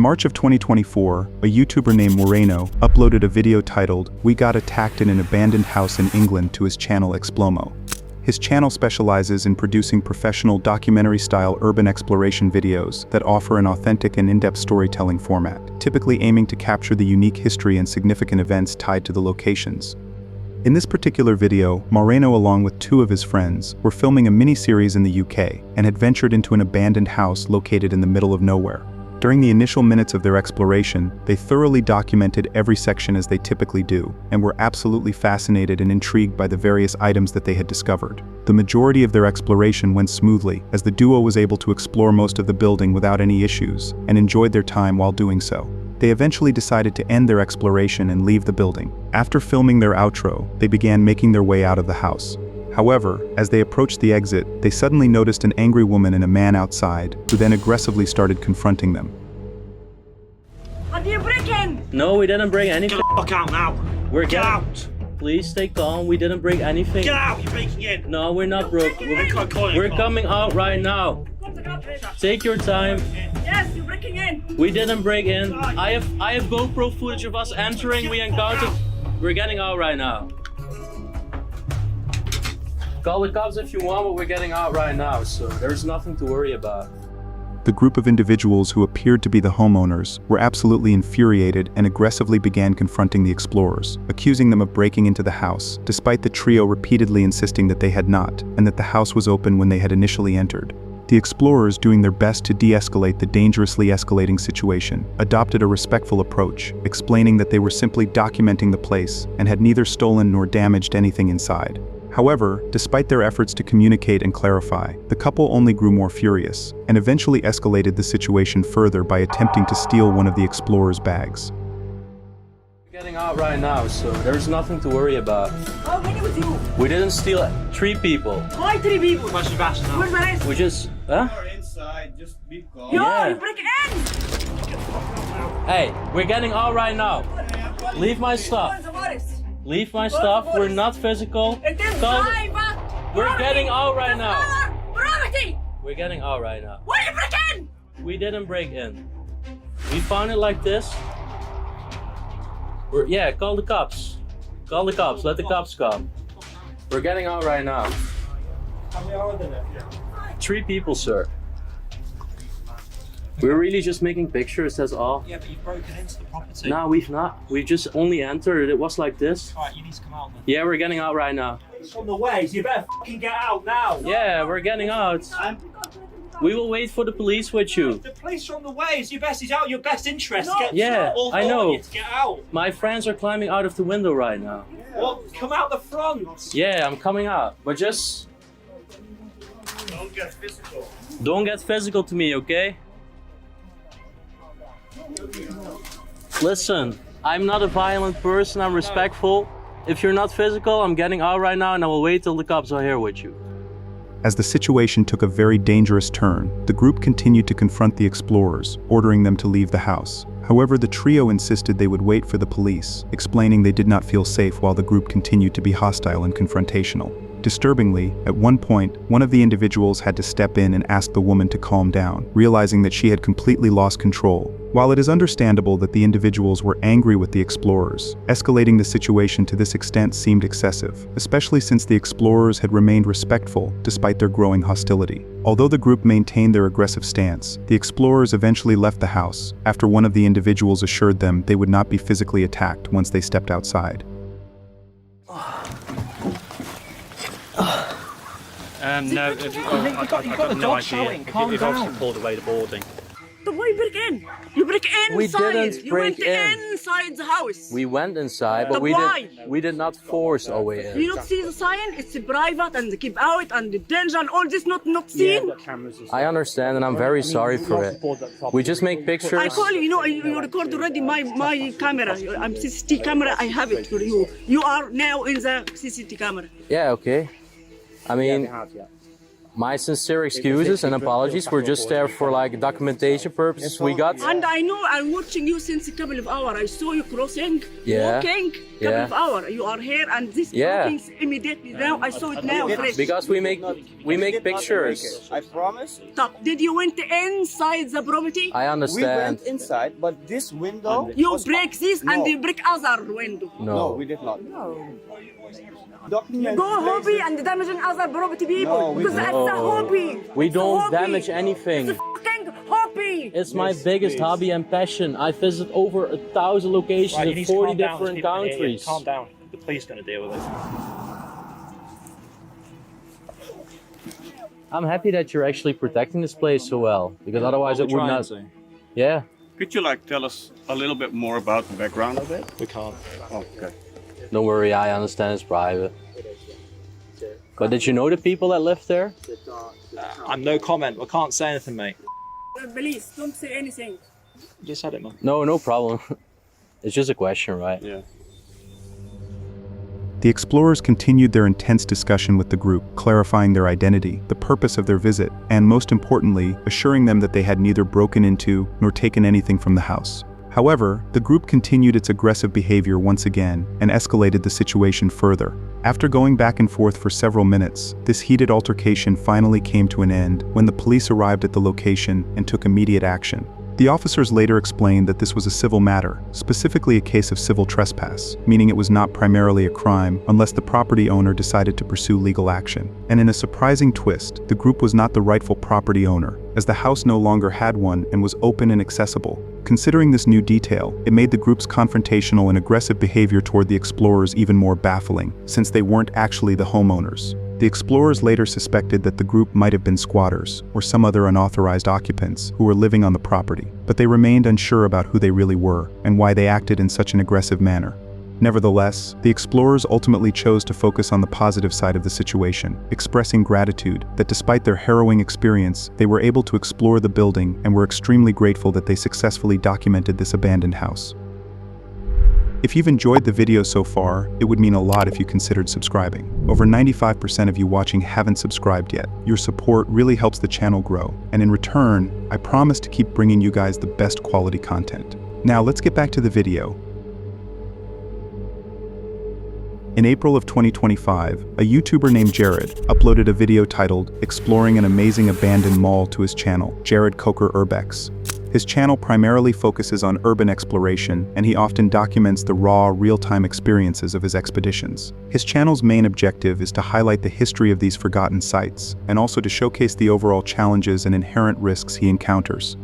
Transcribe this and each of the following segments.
March of 2024, a YouTuber named Moreno uploaded a video titled, "We Got Attacked in an Abandoned House in England" to his channel Explomo. His channel specializes in producing professional documentary-style urban exploration videos that offer an authentic and in-depth storytelling format, typically aiming to capture the unique history and significant events tied to the locations. In this particular video, Moreno along with two of his friends were filming a mini-series in the UK and had ventured into an abandoned house located in the middle of nowhere. During the initial minutes of their exploration, they thoroughly documented every section as they typically do, and were absolutely fascinated and intrigued by the various items that they had discovered. The majority of their exploration went smoothly, as the duo was able to explore most of the building without any issues, and enjoyed their time while doing so. They eventually decided to end their exploration and leave the building. After filming their outro, they began making their way out of the house. However, as they approached the exit, they suddenly noticed an angry woman and a man outside, who then aggressively started confronting them. What do you break in? No, we didn't break anything. Get the fuck out now. Get out. Please stay calm. We didn't break anything. Get out. You're breaking in. No, we're not broke. We're coming out right now. Take your time. Yes, you're breaking in. We didn't break in. I have GoPro footage of us entering. We encountered. We're getting out right now. Call the cops if you want, but we're getting out right now, so there's nothing to worry about. The group of individuals who appeared to be the homeowners were absolutely infuriated and aggressively began confronting the explorers, accusing them of breaking into the house, despite the trio repeatedly insisting that they had not, and that the house was open when they had initially entered. The explorers, doing their best to de-escalate the dangerously escalating situation, adopted a respectful approach, explaining that they were simply documenting the place and had neither stolen nor damaged anything inside. However, despite their efforts to communicate and clarify, the couple only grew more furious, and eventually escalated the situation further by attempting to steal one of the explorers' bags. We're getting out right now, so there's nothing to worry about. How many with you? We didn't steal 3 people. Why 3 people? Where's your bash now? Where's the rest? We just, huh? You're inside, just be calm. Yo, Yeah. you're breaking in. Hey, we're getting out right now. Leave my stuff. Where's the forest? Leave my stuff. We're not physical. It is Call- private. We're getting out right now. Property. We're getting out right now. Why you break in? We didn't break in. We found it like this. Yeah, call the cops. Call the cops. Let the cops come. We're getting out right now. How many are there? 3 people, sir. We're really just making pictures, that's all. Yeah, but you've broken into the property. No, we've not. We just only entered. It was like this. Alright, you need to come out then. Yeah, we're getting out right now. It's on the way, so you better fucking get out now. Yeah, we're getting out. We will wait for the police with you. The police are on the way, so it's out in your best interest to get Yeah, all I know. to get out. My friends are climbing out of the window right now. Well, come out the front. Yeah, I'm coming out. But just Don't get physical. don't get physical to me, okay? Listen, I'm not a violent person, I'm respectful. If you're not physical, I'm getting out right now and I will wait till the cops are here with you. As the situation took a very dangerous turn, the group continued to confront the explorers, ordering them to leave the house. However, the trio insisted they would wait for the police, explaining they did not feel safe while the group continued to be hostile and confrontational. Disturbingly, at one point, one of the individuals had to step in and ask the woman to calm down, realizing that she had completely lost control. While it is understandable that the individuals were angry with the explorers, escalating the situation to this extent seemed excessive, especially since the explorers had remained respectful despite their growing hostility. Although the group maintained their aggressive stance, the explorers eventually left the house after one of the individuals assured them they would not be physically attacked once they stepped outside. No, you've got the dog shouting. Calm down. Obviously pulled away the boarding. So why you break in? You break inside. We didn't You break went in. inside the house. We went inside, but Why? we did not force our way in. You not see the sign? It's private and keep out and the danger and all this not seen. I understand and I'm very sorry for it. We just make pictures. I call you, you record already my camera. I'm CCTV camera, I have it for you. You are now in the CCTV camera. Yeah, okay. I mean, My sincere excuses and apologies. We're just there for like documentation purposes. We got. And I know I'm watching you since a couple of hours. I saw you crossing, walking, couple of hours. You are here, and this walking immediately. Now I saw it now. Fresh. Because we make pictures. I promise. Stop. Did you went inside the property? I understand. We went inside, but this window. You break this and you break other window. No, we did not. No. Document. Go hobby and damaging other property people. No, because that's a hobby. We don't hobby. damage anything. It's a fucking hobby. It's my biggest hobby and passion. I visit over 1,000 locations Right, you in need to 40 calm down. different There's people in here. countries. Calm down. The police are going to deal with it. I'm happy that you're actually protecting this place so well, because otherwise it would not. Yeah. Could you like tell us a little bit more about the background of it? We can't. Okay. Don't worry, I understand it's private. But did you know the people that live there? I'm no comment. I can't say anything, mate. Please don't say anything. You just had it, man. No problem. It's just a question, right? Yeah. The explorers continued their intense discussion with the group, clarifying their identity, the purpose of their visit, and most importantly, assuring them that they had neither broken into nor taken anything from the house. However, the group continued its aggressive behavior once again and escalated the situation further. After going back and forth for several minutes, this heated altercation finally came to an end when the police arrived at the location and took immediate action. The officers later explained that this was a civil matter, specifically a case of civil trespass, meaning it was not primarily a crime unless the property owner decided to pursue legal action. And in a surprising twist, the group was not the rightful property owner, as the house no longer had one and was open and accessible. Considering this new detail, it made the group's confrontational and aggressive behavior toward the explorers even more baffling, since they weren't actually the homeowners. The explorers later suspected that the group might have been squatters or some other unauthorized occupants who were living on the property, but they remained unsure about who they really were and why they acted in such an aggressive manner. Nevertheless, the explorers ultimately chose to focus on the positive side of the situation, expressing gratitude that despite their harrowing experience, they were able to explore the building and were extremely grateful that they successfully documented this abandoned house. If you've enjoyed the video so far, it would mean a lot if you considered subscribing. Over 95% of you watching haven't subscribed yet. Your support really helps the channel grow, and in return, I promise to keep bringing you guys the best quality content. Now let's get back to the video. In April of 2025, a YouTuber named Jared uploaded a video titled "Exploring an Amazing Abandoned Mall" to his channel, Jared Coker Urbex. His channel primarily focuses on urban exploration, and he often documents the raw, real-time experiences of his expeditions. His channel's main objective is to highlight the history of these forgotten sites, and also to showcase the overall challenges and inherent risks he encounters.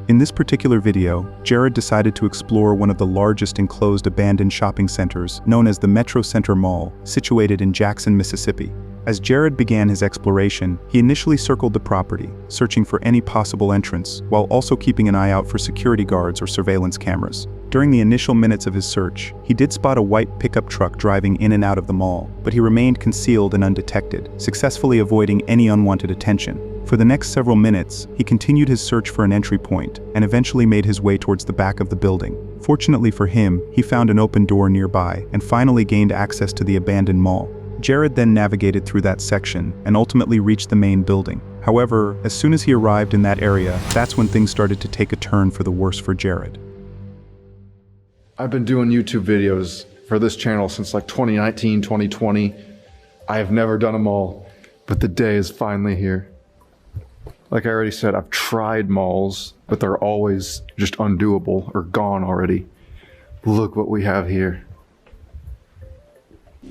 In this particular video, Jared decided to explore one of the largest enclosed abandoned shopping centers, known as the Metro Center Mall, situated in Jackson, Mississippi. As Jared began his exploration, he initially circled the property, searching for any possible entrance, while also keeping an eye out for security guards or surveillance cameras. During the initial minutes of his search, he did spot a white pickup truck driving in and out of the mall, but he remained concealed and undetected, successfully avoiding any unwanted attention. For the next several minutes, he continued his search for an entry point, and eventually made his way towards the back of the building. Fortunately for him, he found an open door nearby, and finally gained access to the abandoned mall. Jared then navigated through that section and ultimately reached the main building. However, as soon as he arrived in that area, that's when things started to take a turn for the worse for Jared. I've been doing YouTube videos for this channel since like 2019, 2020. I have never done them all, but the day is finally here. Like I already said, I've tried malls, but they're always just undoable or gone already. Look what we have here.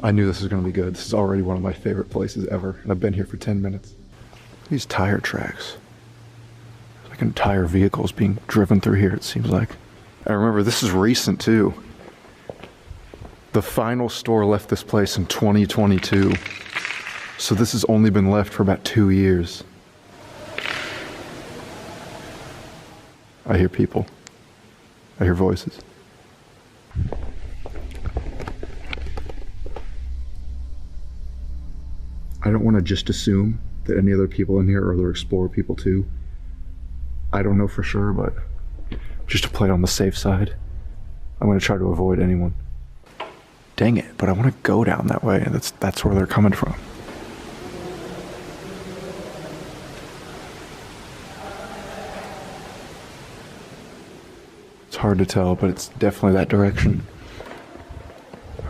I knew this was going to be good. This is already one of my favorite places ever, and I've been here for 10 minutes. These tire tracks. Like entire vehicles being driven through here, it seems like. I remember this is recent too. The final store left this place in 2022. So this has only been left for about 2 years. I hear people. I hear voices. I don't want to just assume that any other people in here are other explorer people too. I don't know for sure, but just to play it on the safe side, I'm going to try to avoid anyone. Dang it, but I want to go down that way. That's where they're coming from. hard to tell, but it's definitely that direction.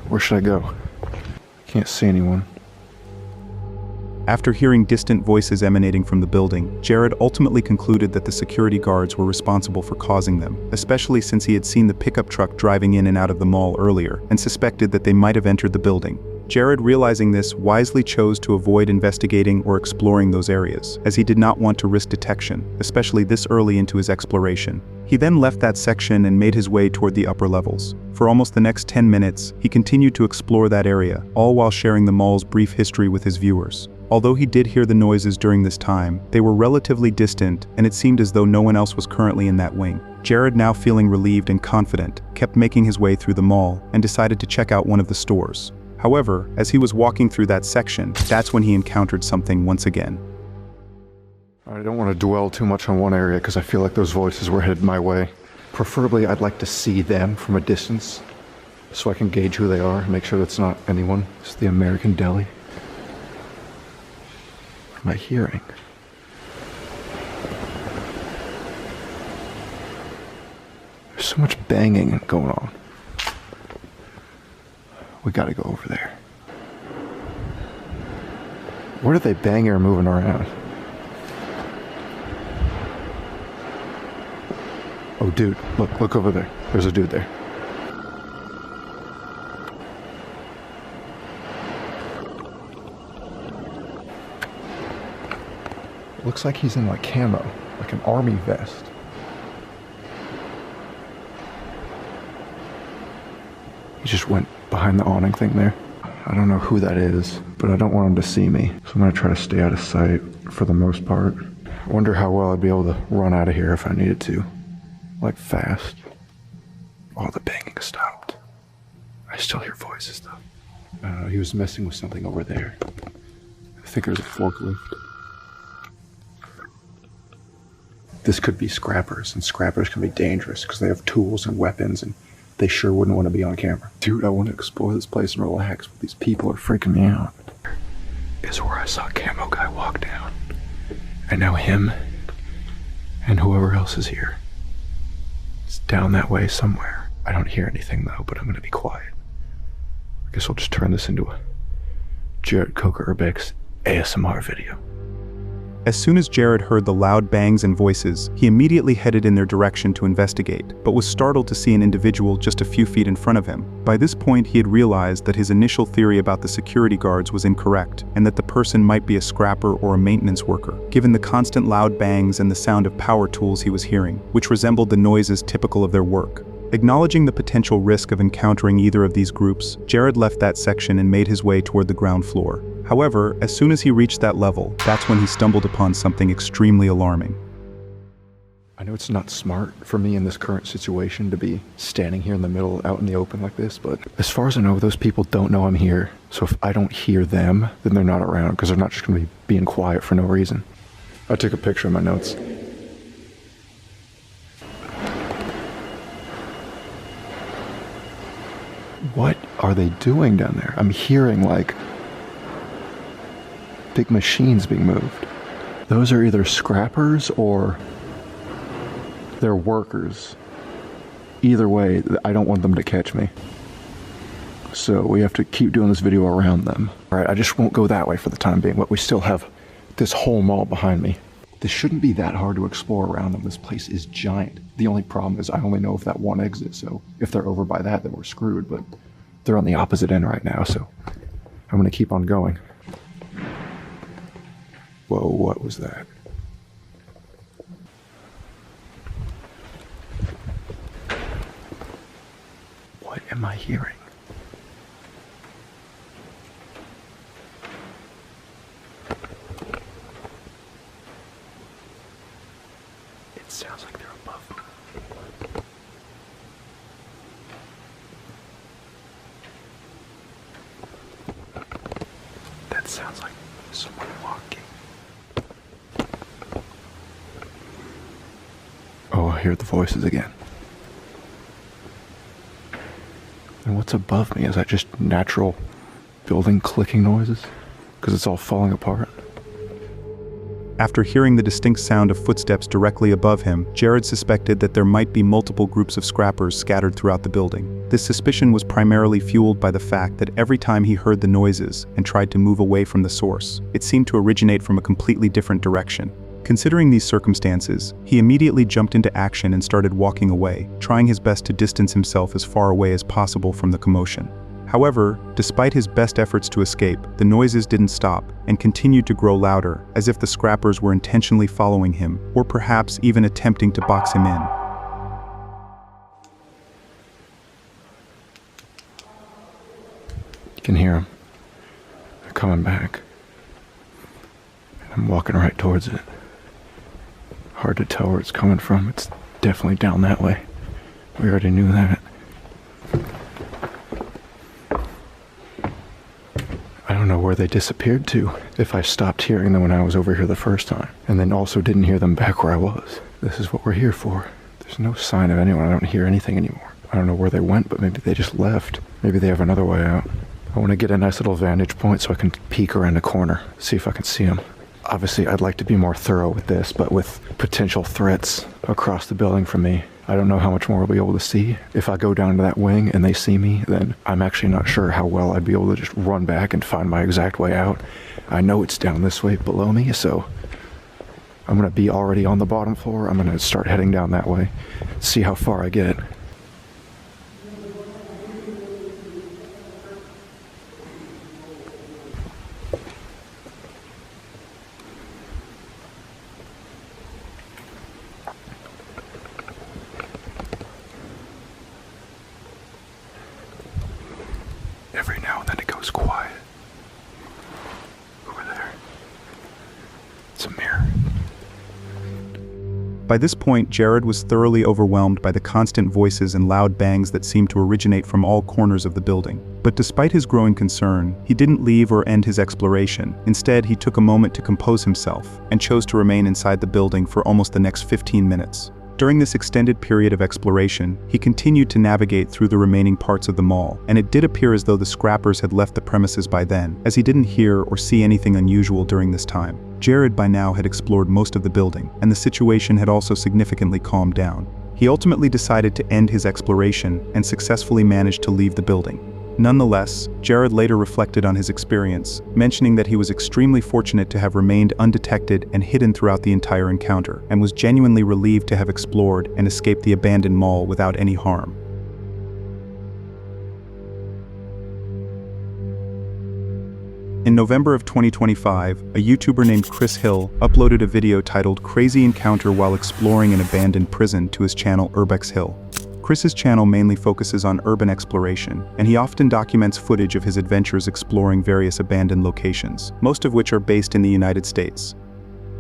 Where should I go? Can't see anyone. After hearing distant voices emanating from the building, Jared ultimately concluded that the security guards were responsible for causing them, especially since he had seen the pickup truck driving in and out of the mall earlier, and suspected that they might have entered the building. Jared, realizing this, wisely chose to avoid investigating or exploring those areas, as he did not want to risk detection, especially this early into his exploration. He then left that section and made his way toward the upper levels. For almost the next 10 minutes, he continued to explore that area, all while sharing the mall's brief history with his viewers. Although he did hear the noises during this time, they were relatively distant, and it seemed as though no one else was currently in that wing. Jared, now feeling relieved and confident, kept making his way through the mall and decided to check out one of the stores. However, as he was walking through that section, that's when he encountered something once again. I don't want to dwell too much on one area because I feel like those voices were headed my way. Preferably, I'd like to see them from a distance so I can gauge who they are and make sure that's not anyone. It's the American Deli. What am I hearing? There's so much banging going on. We gotta go over there. What are they banging or moving around? Oh, dude, look over there. There's a dude there. It looks like he's in like camo, like an army vest. He just went behind the awning thing there. I don't know who that is, but I don't want him to see me. So I'm gonna try to stay out of sight for the most part. I wonder how well I'd be able to run out of here if I needed to. Like fast. Oh, the banging stopped. I still hear voices though. He was messing with something over there. I think there's a forklift. This could be scrappers, and scrappers can be dangerous because they have tools and weapons, and they sure wouldn't want to be on camera. Dude, I want to explore this place and relax, but these people are freaking me out. Is where I saw Camo Guy walk down. And now him and whoever else is here. It's down that way somewhere. I don't hear anything though, but I'm gonna be quiet. I guess I'll just turn this into a Jared Coker Urbex ASMR video. As soon as Jared heard the loud bangs and voices, he immediately headed in their direction to investigate, but was startled to see an individual just a few feet in front of him. By this point, he had realized that his initial theory about the security guards was incorrect, and that the person might be a scrapper or a maintenance worker, given the constant loud bangs and the sound of power tools he was hearing, which resembled the noises typical of their work. Acknowledging the potential risk of encountering either of these groups, Jared left that section and made his way toward the ground floor. However, as soon as he reached that level, that's when he stumbled upon something extremely alarming. I know it's not smart for me in this current situation to be standing here in the middle, out in the open like this, but as far as I know, those people don't know I'm here. So if I don't hear them, then they're not around, because they're not just going to be being quiet for no reason. I took a picture of my notes. What are they doing down there? I'm hearing like big machines being moved. Those are either scrappers or they're workers. Either way, I don't want them to catch me. So we have to keep doing this video around them. All right, I just won't go that way for the time being, but we still have this whole mall behind me. This shouldn't be that hard to explore around them. This place is giant. The only problem is I only know of that one exit, so if they're over by that, then we're screwed, but they're on the opposite end right now, so I'm gonna keep on going. Whoa, what was that? What am I hearing? It sounds like they're above me. That sounds like someone walking. Oh, I hear the voices again. And what's above me? Is that just natural building clicking noises? Because it's all falling apart? After hearing the distinct sound of footsteps directly above him, Jared suspected that there might be multiple groups of scrappers scattered throughout the building. This suspicion was primarily fueled by the fact that every time he heard the noises and tried to move away from the source, it seemed to originate from a completely different direction. Considering these circumstances, he immediately jumped into action and started walking away, trying his best to distance himself as far away as possible from the commotion. However, despite his best efforts to escape, the noises didn't stop and continued to grow louder, as if the scrappers were intentionally following him, or perhaps even attempting to box him in. You can hear them. They're coming back. And I'm walking right towards it. Hard to tell where it's coming from. It's definitely down that way. We already knew that. I don't know where they disappeared to. If I stopped hearing them when I was over here the first time, and then also didn't hear them back where I was. This is what we're here for. There's no sign of anyone. I don't hear anything anymore. I don't know where they went, but maybe they just left. Maybe they have another way out. I want to get a nice little vantage point so I can peek around a corner, see if I can see them. Obviously, I'd like to be more thorough with this, but with potential threats across the building from me, I don't know how much more I'll be able to see. If I go down to that wing and they see me, then I'm actually not sure how well I'd be able to just run back and find my exact way out. I know it's down this way below me, so I'm going to be already on the bottom floor. I'm going to start heading down that way, see how far I get. Every now and then it goes quiet. Over there. It's a mirror. By this point, Jared was thoroughly overwhelmed by the constant voices and loud bangs that seemed to originate from all corners of the building. But despite his growing concern, he didn't leave or end his exploration. Instead, he took a moment to compose himself and chose to remain inside the building for almost the next 15 minutes. During this extended period of exploration, he continued to navigate through the remaining parts of the mall, and it did appear as though the scrappers had left the premises by then, as he didn't hear or see anything unusual during this time. Jared by now had explored most of the building, and the situation had also significantly calmed down. He ultimately decided to end his exploration and successfully managed to leave the building. Nonetheless, Jared later reflected on his experience, mentioning that he was extremely fortunate to have remained undetected and hidden throughout the entire encounter, and was genuinely relieved to have explored and escaped the abandoned mall without any harm. In November of 2025, a YouTuber named Chris Hill uploaded a video titled "Crazy Encounter While Exploring an Abandoned Prison" to his channel Urbex Hill. Chris's channel mainly focuses on urban exploration, and he often documents footage of his adventures exploring various abandoned locations, most of which are based in the United States.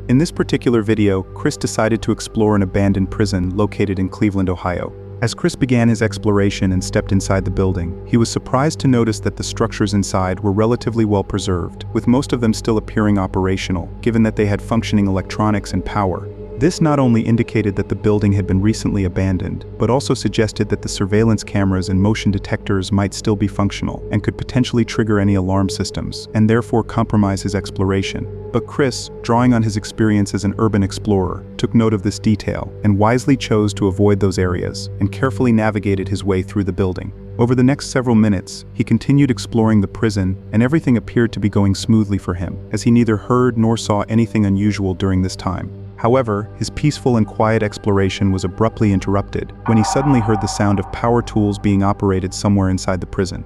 In this particular video, Chris decided to explore an abandoned prison located in Cleveland, Ohio. As Chris began his exploration and stepped inside the building, he was surprised to notice that the structures inside were relatively well preserved, with most of them still appearing operational, given that they had functioning electronics and power. This not only indicated that the building had been recently abandoned, but also suggested that the surveillance cameras and motion detectors might still be functional and could potentially trigger any alarm systems, and therefore compromise his exploration. But Chris, drawing on his experience as an urban explorer, took note of this detail and wisely chose to avoid those areas and carefully navigated his way through the building. Over the next several minutes, he continued exploring the prison, and everything appeared to be going smoothly for him, as he neither heard nor saw anything unusual during this time. However, his peaceful and quiet exploration was abruptly interrupted when he suddenly heard the sound of power tools being operated somewhere inside the prison.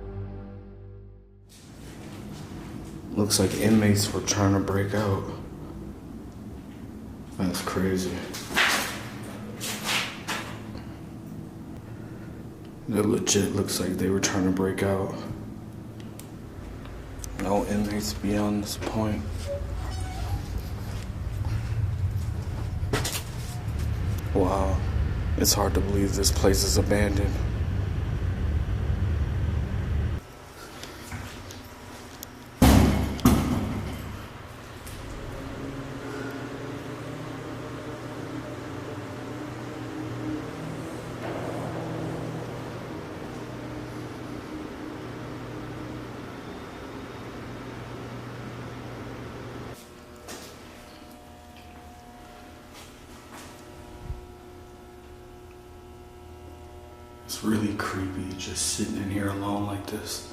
Looks like inmates were trying to break out. That's crazy. It legit looks like they were trying to break out. No inmates beyond this point. Wow, it's hard to believe this place is abandoned. It's really creepy just sitting in here alone like this.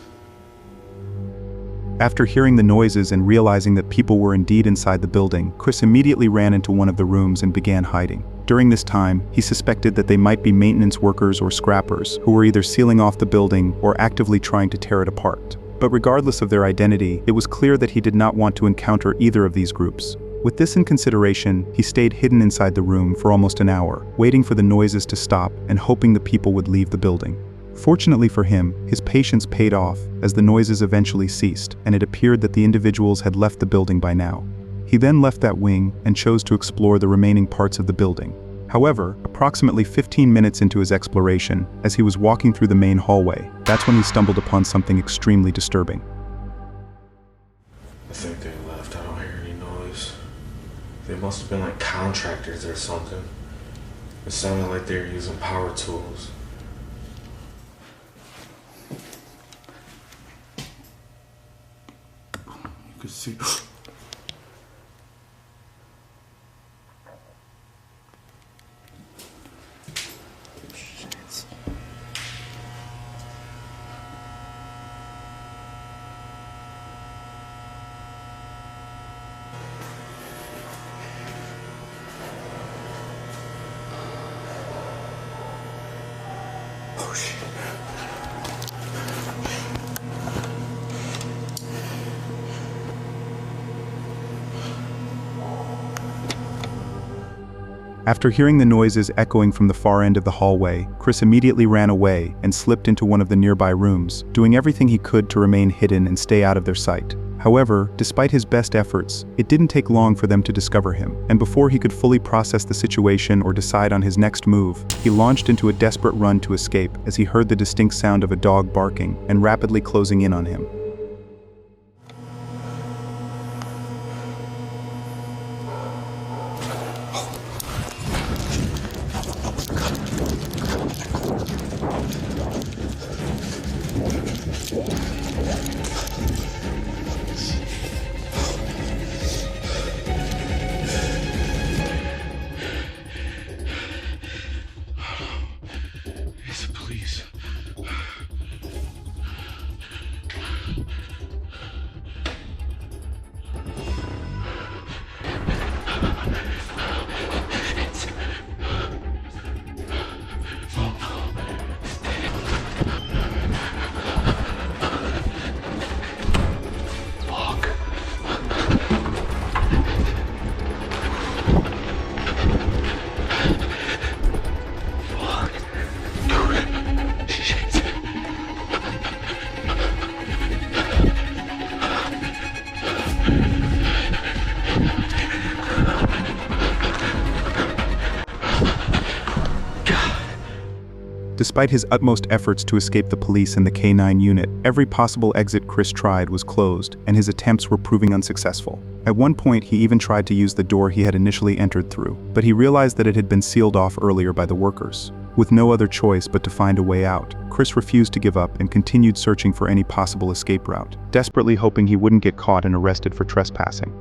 After hearing the noises and realizing that people were indeed inside the building, Chris immediately ran into one of the rooms and began hiding. During this time, he suspected that they might be maintenance workers or scrappers who were either sealing off the building or actively trying to tear it apart. But regardless of their identity, it was clear that he did not want to encounter either of these groups. With this in consideration, he stayed hidden inside the room for almost an hour, waiting for the noises to stop and hoping the people would leave the building. Fortunately for him, his patience paid off as the noises eventually ceased, and it appeared that the individuals had left the building by now. He then left that wing and chose to explore the remaining parts of the building. However, approximately 15 minutes into his exploration, as he was walking through the main hallway, that's when he stumbled upon something extremely disturbing. I think they left. I don't hear any noise. They must have been like contractors or something. It sounded like they were using power tools. You could see. Oh shit. After hearing the noises echoing from the far end of the hallway, Chris immediately ran away and slipped into one of the nearby rooms, doing everything he could to remain hidden and stay out of their sight. However, despite his best efforts, it didn't take long for them to discover him, and before he could fully process the situation or decide on his next move, he launched into a desperate run to escape as he heard the distinct sound of a dog barking and rapidly closing in on him. It's the police. Despite his utmost efforts to escape the police and the K9 unit, every possible exit Chris tried was closed, and his attempts were proving unsuccessful. At one point, he even tried to use the door he had initially entered through, but he realized that it had been sealed off earlier by the workers. With no other choice but to find a way out, Chris refused to give up and continued searching for any possible escape route, desperately hoping he wouldn't get caught and arrested for trespassing.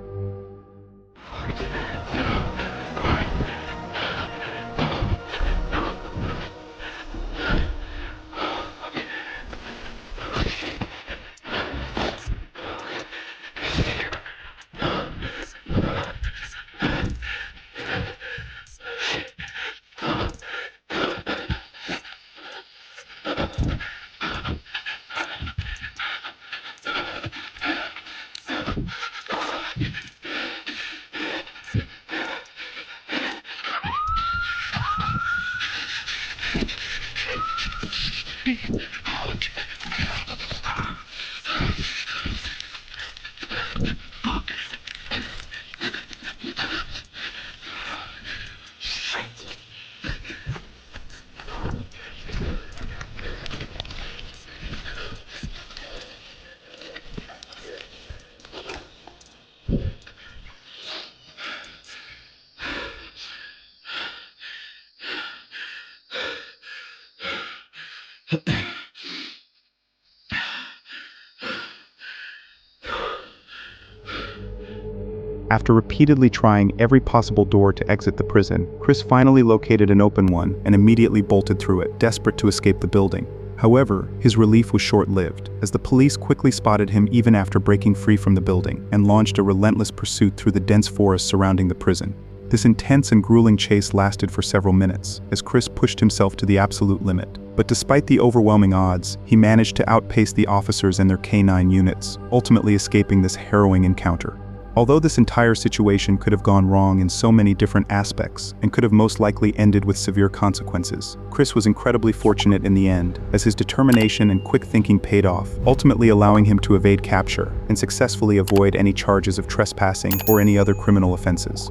After repeatedly trying every possible door to exit the prison, Chris finally located an open one and immediately bolted through it, desperate to escape the building. However, his relief was short-lived, as the police quickly spotted him even after breaking free from the building and launched a relentless pursuit through the dense forest surrounding the prison. This intense and grueling chase lasted for several minutes, as Chris pushed himself to the absolute limit. But despite the overwhelming odds, he managed to outpace the officers and their K-9 units, ultimately escaping this harrowing encounter. Although this entire situation could have gone wrong in so many different aspects and could have most likely ended with severe consequences, Chris was incredibly fortunate in the end, as his determination and quick thinking paid off, ultimately allowing him to evade capture and successfully avoid any charges of trespassing or any other criminal offenses.